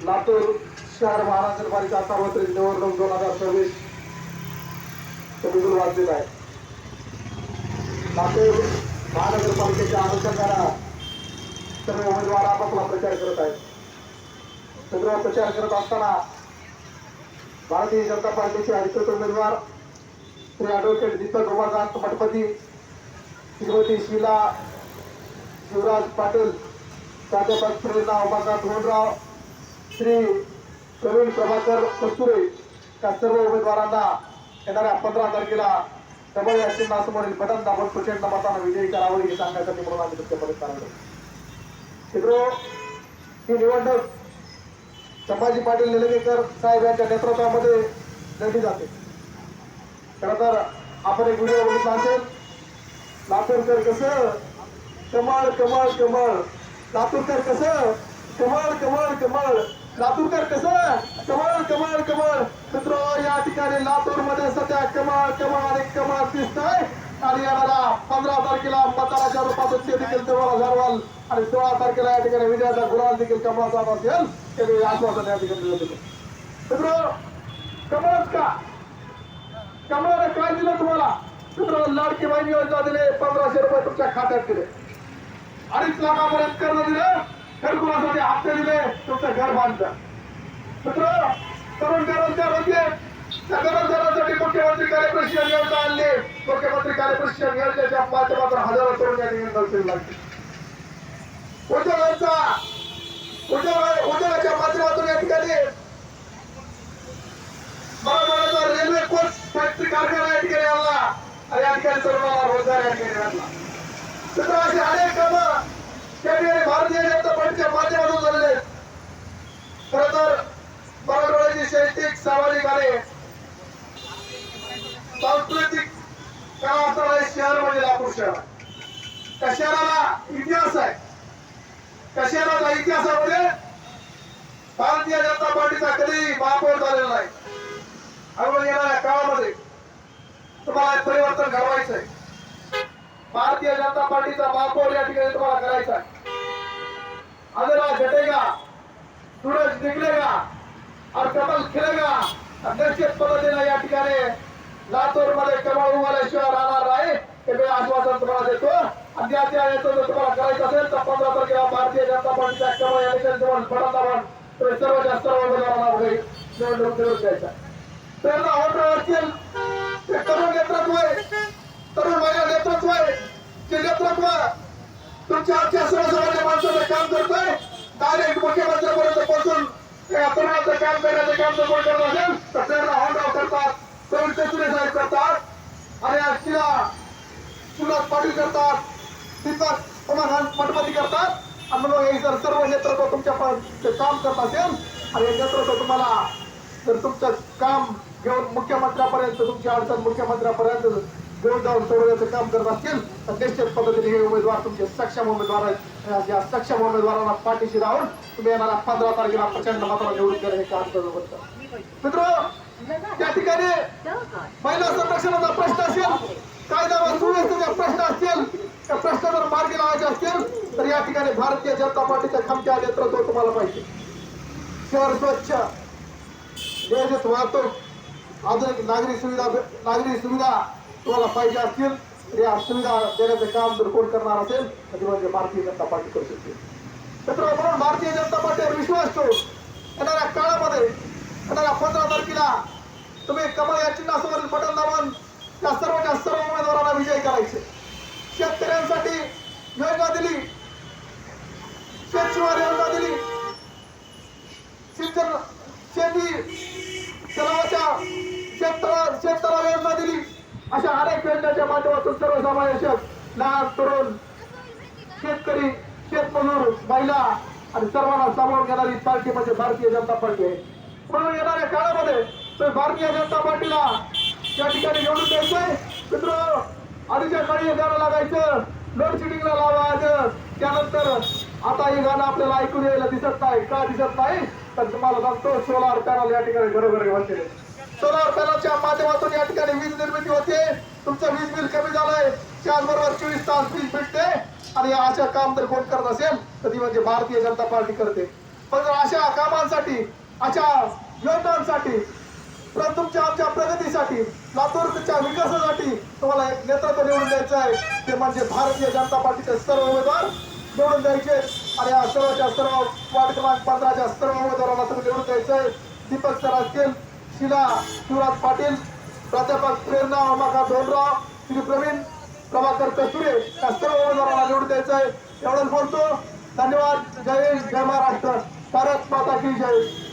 लातूर शहर महानगरपालिका सार्वत्रिक निवडणूक 2026 बिगुल वाजलेला आहे. लातूर महानगरपालिकेच्या अनुषंगाने सर्व उमेदवार आपापला प्रचार करत आहेत. सर्व प्रचार करत असताना भारतीय जनता पार्टीचे अधिकृत उमेदवार श्री ॲडव्होकेट दीपक उमाकांत मठपती, श्रीमती शीला शिवराज पाटील, प्राध्यापक प्रेरणा उमाकांत होनराव, श्री प्रवीण प्रभाकर कस्तुरे या सर्व उमेदवारांना येणाऱ्या 15 तारखेला डबल या चिन्हासमोरील बटन दाबून प्रचंड मताने विजयी करावे हे सांगण्यासाठी म्हणून आम्ही तुमच्यापर्यंत आलो. मित्रो, ही निवडणूक संभाजी पाटील निलंगेकर साहेब यांच्या नेतृत्वामध्ये लढली जाते. खरं तर आपण एक व्हिडिओ बघितला असेल, लातूरकर कसं कमळ कमळ कमळ, लातूरकर कसं कमळ कमळ कमळ, लातूरकर कसं कमळ कमळ कमळ. मित्रो, या ठिकाणी लातूर मध्ये सध्या कमळ कमळ आणि कमळ दिसतंय आणि येणारा 15 तारखेला मतदानाच्या रूपात ते देखील तुम्हाला जाणवाल आणि 16 तारखेला या ठिकाणी विजयाचा गुलाल देखील कमळाचा असेल ते आश्वासन या ठिकाणी दिलं. मित्रो, कमळच का, कमळाने काय दिलं तुम्हाला? मित्र, लाडकी बहीण योजना दिले, 1500 रुपये तुमच्या खात्यात दिले, 2.5 लाखापर्यंत कर्ज दिलं, घरकुलासाठी हप्ते दिले, तुमचं घर बांधलं. मित्र, तरुण बेरोजगार होते, त्या बेरोजगारांसाठी मुख्यमंत्री कार्यप्रशिक्षण योजना आणली. मुख्यमंत्री कार्यप्रशिक्षण योजनेच्या माध्यमातून हजारो तरुण या ठिकाणी नोकरी लागली. उद्योगाच्या माध्यमातून या ठिकाणी मराठवाड्याचा रेल्वे कोच फॅक्टरी कारखाना या ठिकाणी आणला आणि या ठिकाणी तरुणाला रोजगार या ठिकाणी आणला. तर असे अनेक कामं त्या ठिकाणी भारतीय जनता पार्टीच्या माध्यमातून झालेले आहेत. खरं तर मराठवाड्याची शैक्षणिक, सामाजिक आणि सांस्कृतिक काय असणारे शहर म्हणजे लातूर शहर. त्या शहराला इतिहास आहे. त्या शहराच्या इतिहासामध्ये भारतीय जनता पार्टीचा कधी महापौर झालेला नाही. आणि येणाऱ्या काळामध्ये तुम्हाला परिवर्तन घडवायचंय. भारतीय जनता पार्टीचा महापौर या ठिकाणी तुम्हाला करायचा आहे. अंधेरा घटेगा, सूरज निकलेगा और कमल खिलेगा. निश्चित पद्धतीने या ठिकाणी लातूर मध्ये कमळ उभारल्याशिवाय राहणार नाही हे मी आश्वासन तुम्हाला देतो. आणि त्या येतो जर तुम्हाला करायचं असेल तर 15 तारखेला भारतीय जनता पार्टीच्या कमळ या ठिकाणी तुम्हाला बटन दाबून तुम्ही सर्वात सर्व उमेदवारांना निवडणूक निवडून द्यायचा. प्रेरणा होणार असतील ते तरुण नेतृत्व आहे, तरुण महिला नेतृत्व आहे, जे नेतृत्व तुमच्या आजच्या सर्वसामान्य माणसाचं काम करतोय. डायरेक्ट मुख्यमंत्र्यांपर्यंत पोहोचून त्या तरुणाचं काम करण्याचं काम जर कोण करत असेल तर प्रेरणा होणार करतात, प्रवीण कस्तुरे साहेब करतात आणि शिवराज पाटील करतात, दीपक उमाकांत मठपती करतात. आणि म्हणून हे जर सर्व नेतृत्व तुमच्या काम करत असेल आणि हे नेतृत्व तुम्हाला जर तुमचं काम घेऊन मुख्यमंत्र्यापर्यंत, तुमची अडचण मुख्यमंत्र्यापर्यंत घेऊन जाऊन सोडवण्याचं काम करत असतील तर निश्चित पद्धतीने हे उमेदवार तुमचे सक्षम उमेदवार आहेत. या सक्षम उमेदवारांना पाठीशी राहून तुम्ही येणाऱ्या 15 तारखेला प्रचंड मताला निवडून केलं हे काम करू शकता. मित्र, त्या ठिकाणी महिला संरक्षणाचा प्रश्न असेल, कायदा व सुव्यवस्थेचा प्रश्न असतील, त्या प्रश्न जर मार्गी लावायचे असतील तर या ठिकाणी भारतीय जनता पार्टीचं खमक्या नेतृत्व तुम्हाला पाहिजे. शहर स्वच्छ, नियोजित वाहतूक, आधुनिक नागरी सुविधा तुम्हाला पाहिजे असतील तर या सुविधा देण्याचं काम जर कोण करणार असेल तर म्हणजे भारतीय जनता पार्टी करू शकते. मित्र, म्हणून भारतीय जनता पार्टीवर विश्वास ठेवून येणाऱ्या काळामध्ये, येणाऱ्या 15 तारखेला तुम्ही कमळ या चिन्हासमोरील बटन दाबून त्या सर्व उमेदवारांना विजयी करायचे. शेतकऱ्यांसाठी योजना दिली, शेतशिवार योजना दिली, शेततळाव योजना दिली. अशा अनेक योजनेच्या माध्यमातून सर्वसमावेशक लहान तरुण शेतकरी, शेतमजूर, महिला आणि सर्वांना सामावून घेणारी पार्टी म्हणजे भारतीय जनता पार्टी आहे. म्हणून येणाऱ्या काळामध्ये तर भारतीय जनता पार्टीला या ठिकाणी निवडून द्यायचंय. मित्र, आधीच्या काळी गाणं लागायचं, लोड शेडिंगला लावायचं, त्यानंतर आता हे गाणं आपल्याला ऐकून यायला दिसत नाही. का दिसत नाही तर तुम्हाला सांगतो, सोलार पॅनल या ठिकाणी घरोघरी बसले. सोलार पॅनलच्या माध्यमातून या ठिकाणी वीज निर्मिती होते. तुमचं वीज बिल कमी झालंय, त्याचबरोबर 24 तास वीज भेटते आणि अशा काम जर कोण करत असेल तर ती म्हणजे भारतीय जनता पार्टी करते. पण अशा कामांसाठी, अशा योजनांसाठी, तुमच्या आमच्या प्रगतीसाठी, लातूरच्या विकासासाठी तुम्हाला एक नेतृत्व निवडून द्यायचं आहे. ते म्हणजे भारतीय जनता पार्टीचे सर्व उमेदवार निवडून द्यायचे आणि या सर्वच्या सर्व वार्ड क्रमांक 15च्या सर्व उमेदवारांना तुम्ही निवडून द्यायचंय. दीपक सर असतील, शिला शिवराज पाटील, प्राध्यापक प्रेरणा उमाकांत डोनराव, श्री प्रवीण प्रभाकर कस्तुरे या सर्व उमेदवारांना निवडून द्यायचंय. एवढंच बोलतो. धन्यवाद. जय हिंद, जय महाराष्ट्र. भारत माता की जय.